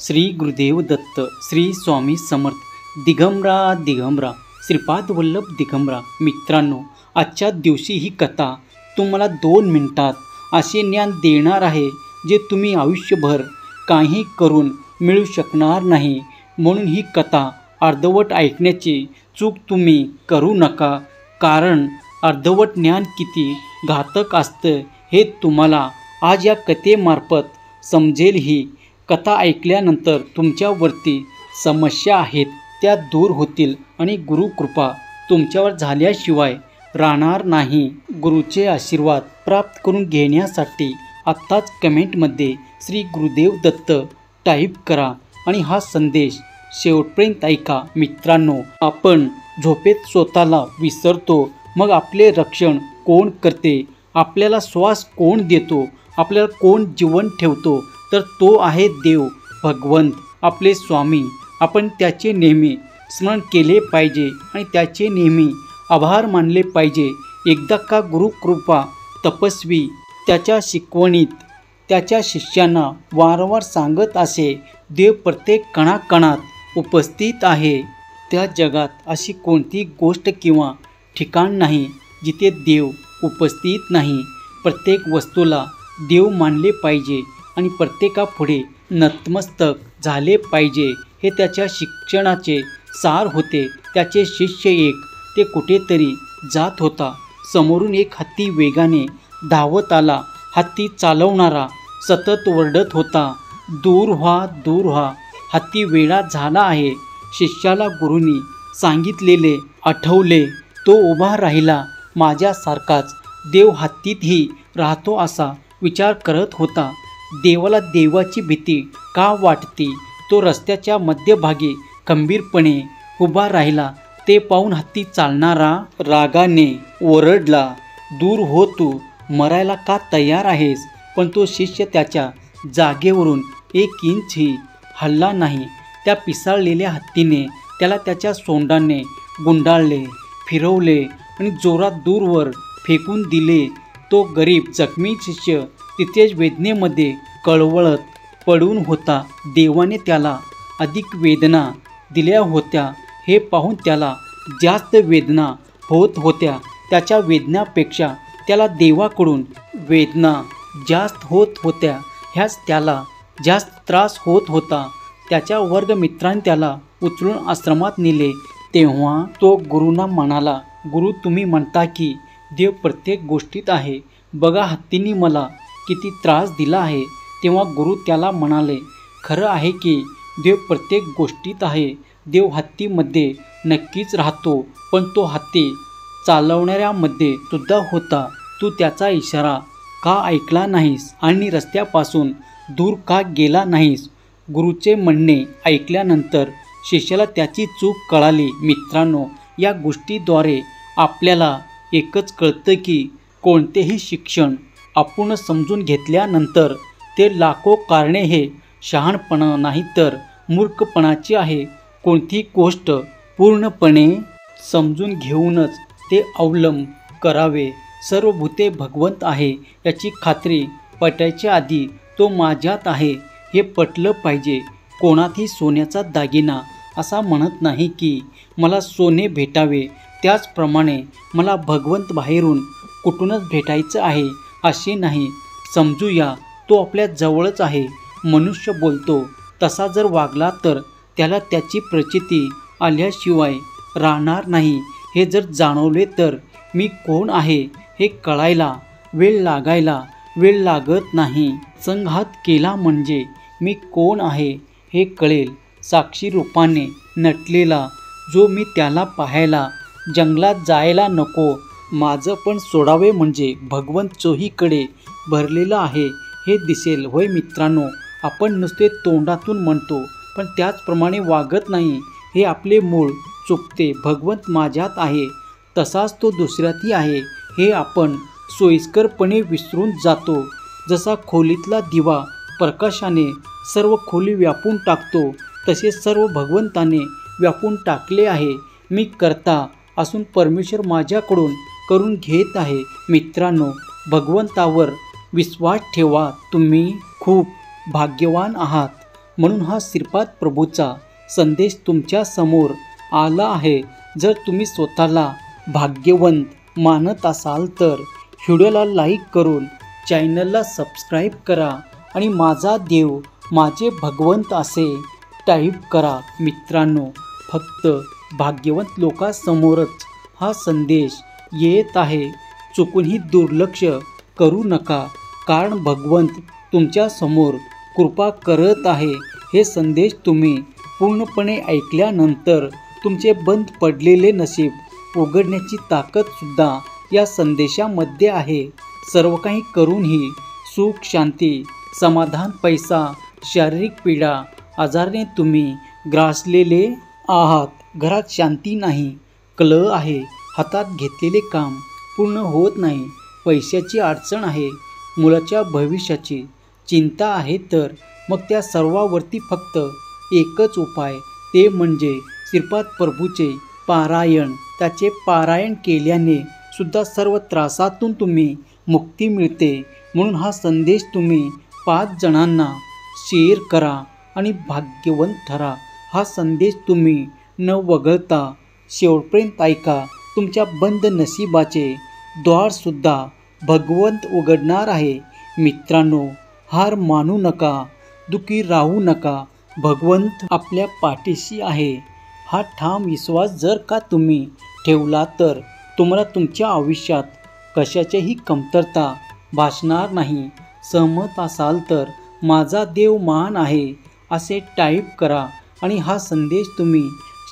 श्री गुरुदेव दत्त, श्री स्वामी समर्थ, दिगंबरा दिगंबरा, श्रीपाद वल्लभ दिगंबरा. मित्रांनो, आजच्या दिवशी ही कथा तुम्हाला 2 मिनिटात असे ज्ञान देणार आहे जे तुम्ही आयुष्यभर काही करून मिळू शकणार नाही. म्हणून ही कथा अर्धवट ऐकण्याची चूक तुम्ही करू नका, कारण अर्धवट ज्ञान किती घातक असतं हे तुम्हाला आज या कथेमार्फत समजेल. ही कथा ऐकल्यानंतर तुमच्यावरती समस्या आहेत त्या दूर होतील आणि गुरुकृपा तुमच्यावर झाल्याशिवाय राहणार नाही. गुरुचे आशीर्वाद प्राप्त करून घेण्यासाठी आत्ताच कमेंटमध्ये श्री गुरुदेव दत्त टाईप करा आणि हा संदेश शेवटपर्यंत ऐका. मित्रांनो, आपण झोपेत स्वतःला विसरतो, मग आपले रक्षण कोण करते? आपल्याला श्वास कोण देतो? आपल्याला कोण जीवन ठेवतो? तर तो आहे देव, भगवंत, आपले स्वामी. आपण त्याचे नेहमी स्मरण केले पाहिजे आणि त्याचे नेहमी आभार मानले पाहिजे. एकदा का गुरुकृपा तपस्वी त्याच्या शिकवणीत त्याच्या शिष्यांना वारंवार सांगत असे, देव प्रत्येक कणाकणात उपस्थित आहे. त्या जगात अशी कोणती गोष्ट किंवा ठिकाण नाही जिथे देव उपस्थित नाही. प्रत्येक वस्तूला देव मानले पाहिजे आणि प्रत्येकापुढे नतमस्तक झाले पाहिजे. हे त्याच्या शिक्षणाचे सार होते. त्याचे शिष्य एक ते कुठेतरी जात होता. समोरून एक हत्ती वेगाने धावत आला. हत्ती चालवणारा सतत ओरडत होता, दूर व्हा, दूर व्हा, हत्ती वेडा झाला आहे. शिष्याला गुरुनी सांगितलेले आठवले. तो उभा राहिला. माझ्यासारखाच देव हत्तीतही राहतो असा विचार करत होता. देवाला देवाची भीती का वाटते? तो रस्त्याच्या मध्यभागी खंबीरपणे उभा राहिला. ते पाहून हत्ती चालणारा रागाने ओरडला, दूर हो, तू मरायला का तयार आहेस? पण तो शिष्य त्याच्या जागेवरून 1 इंचही हलला नाही. त्या पिसाळलेल्या हत्तीने त्याला त्याच्या सोंडाने गुंडाळले, फिरवले आणि जोरात दूरवर फेकून दिले. तो गरीब जखमी शिष्य तिथेच वेदनेमध्ये कळवळत पडून होता. देवाने त्याला अधिक वेदना दिल्या होत्या हे पाहून त्याला जास्त वेदना होत होत्या. त्याच्या वेदनापेक्षा त्याला देवाकडून वेदना जास्त होत होत्या. ह्याच त्याला जास्त त्रास होत होता. त्याच्या वर्गमित्रांनी त्याला उचलून आश्रमात नेले. तेव्हा तो गुरूंना म्हणाला, गुरु, तुम्ही म्हणता की देव प्रत्येक गोष्टीत आहे. बघा, हत्तीने मला किती त्रास दिला आहे. तेव्हा गुरु त्याला म्हणाले, खरं आहे की देव प्रत्येक गोष्टीत आहे. देव हत्तीमध्ये नक्कीच राहतो, पण तो हत्ती चालवणाऱ्यामध्ये सुद्धा होता. तू त्याचा इशारा का ऐकला नाहीस आणि रस्त्यापासून दूर का गेला नाहीस? गुरुचे म्हणणे ऐकल्यानंतर शिष्याला त्याची चूक कळाली. मित्रांनो, या गोष्टीद्वारे आपल्याला एकच कळतं की कोणतेही शिक्षण आपण समजून घेतल्यानंतर ते लाखो कारणे हे शहाणपणा नाही तर मूर्खपणाचे आहे. कोणती गोष्ट पूर्णपणे समजून घेऊनच ते अवलंब करावे. सर्व भूते भगवंत आहे याची खात्री पटायच्या आधी तो माझ्यात आहे हे पटलं पाहिजे. कोणातही सोन्याचा दागिना असा म्हणत नाही की मला सोने भेटावे, त्याचप्रमाणे मला भगवंत बाहेरून कुठूनच भेटायचं आहे असे नाही. समजूया, तो आपल्या जवळच आहे. मनुष्य बोलतो तसा जर वागला तर त्याला त्याची प्रचिती आल्याशिवाय राहणार नाही. हे जर जाणवले तर मी कोण आहे हे कळायला वेळ लागत नाही. संघात केला म्हणजे मी कोण आहे हे कळेल. साक्षी रूपाने नटलेला जो मी त्याला पाहायला जंगलात जायला नको. माझं पण सोडावे म्हणजे भगवंत चोहीकडे भरलेला आहे हे दिसेल. होय मित्रांनो, आपण नुसते तोंडातून म्हणतो पण त्याचप्रमाणे वागत नाही. हे आपले मूळ चुकते. भगवंत माझ्यात आहे तसाच तो दुसऱ्यातही आहे हे आपण सोयीस्करपणे विसरून जातो. जसा खोलीतला दिवा प्रकाशाने सर्व खोली व्यापून टाकतो, तसे सर्व भगवंताने व्यापून टाकले आहे. मी करता असून परमेश्वर माझ्याकडून करून घेत आहे. मित्रांनो, भगवंतावर विश्वास ठेवा. तुम्ही खूप भाग्यवान आहात. म्हणून हा श्रीपाद प्रभूचा संदेश तुमच्या समोर आला आहे. जर तुम्ही स्वतःला भाग्यवंत मानत असाल तर व्हिडिओला लाईक करून चॅनलला सबस्क्राईब करा आणि माझा देव माझे भगवंत असे टाईप करा. मित्रांनो, फक्त भाग्यवंत लोकांसमोरच हा संदेश येत आहे. चुकूनही दुर्लक्ष करू नका, कारण भगवंत तुमच्या समोर कृपा करत आहे. हे संदेश तुम्ही पूर्णपणे ऐकल्यानंतर तुमचे बंद पडलेले नशीब उघडण्याची ताकदसुद्धा या संदेशामध्ये आहे. सर्व काही करूनही सुख, शांती, समाधान, पैसा, शारीरिक पीडा, आजाराने तुम्ही ग्रासलेले आहात. घरात शांती नाही, कलह आहे, हातात घेतलेले काम पूर्ण होत नाही, पैशाची अडचण आहे, मुलाच्या भविष्याची चिंता आहे, तर मग त्या सर्वावरती फक्त एकच उपाय, ते म्हणजे श्रीपाद प्रभूचे पारायण. त्याचे पारायण केल्याने सुद्धा सर्व त्रासातून तुम्ही मुक्ती मिळते. म्हणून हा संदेश तुम्ही 5 जणांना शेअर करा आणि भाग्यवंत ठरा. हा संदेश तुम्ही न वगळता शेवटपर्यंत ऐका. तुमच्या बंद नशिबाचे द्वारसुद्धा भगवंत उघडणार आहे. मित्रांनो, हार मानू नका, दुःखी राहू नका. भगवंत आपल्या पाठीशी आहे. हा ठाम विश्वास जर का तुम्ही ठेवला तर तुम्हाला तुमच्या आयुष्यात कशाचीही कमतरता भासणार नाही. सहमत असाल तर माझा देव महान आहे असे टाईप करा आणि हा संदेश तुम्ही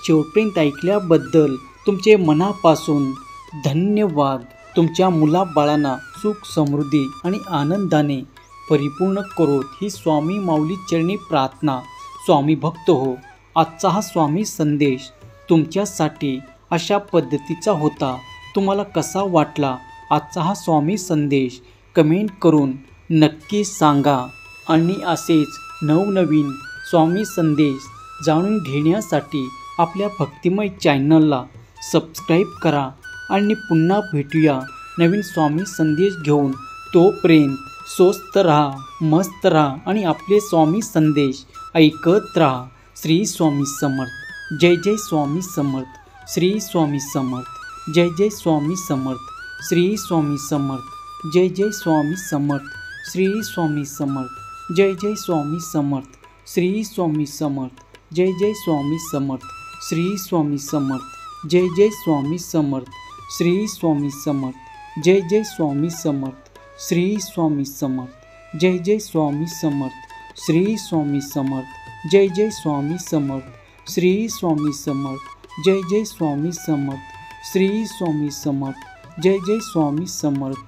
शेवटपर्यंत ऐकल्याबद्दल तुमचे मनापासून धन्यवाद. तुमच्या मुलाबाळांना सुख, समृद्धी आणि आनंदाने परिपूर्ण करोत ही स्वामी माऊली चरणी प्रार्थना. स्वामी भक्त हो, आजचा हा स्वामी संदेश तुमच्यासाठी अशा पद्धतीचा होता. तुम्हाला कसा वाटला आजचा हा स्वामी संदेश कमेंट करून नक्की सांगा. आणि असेच नवनवीन स्वामी संदेश जाणून घेण्यासाठी आपल्या भक्तिमय चॅनलला सबस्क्राईब करा आणि पुन्हा भेटूया नवीन स्वामी संदेश घेऊन. तोपर्यंत स्वस्त राहा, मस्त राहा आणि आपले स्वामी संदेश ऐकत राहा. श्री स्वामी समर्थ. जय जय स्वामी समर्थ. श्री स्वामी समर्थ. जय जय स्वामी समर्थ. श्री स्वामी समर्थ. जय जय स्वामी समर्थ. श्री स्वामी समर्थ. जय जय स्वामी समर्थ. श्री स्वामी समर्थ. जय जय स्वामी समर्थ. श्री स्वामी समर्थ. जय जय स्वामी समर्थ. श्री स्वामी समर्थ. जय जय स्वामी समर्थ. श्री स्वामी समर्थ. जय जय स्वामी समर्थ. श्री स्वामी समर्थ. जय जय स्वामी समर्थ. श्री स्वामी समर्थ. जय जय स्वामी समर्थ. श्री स्वामी समर्थ. जय जय स्वामी समर्थ.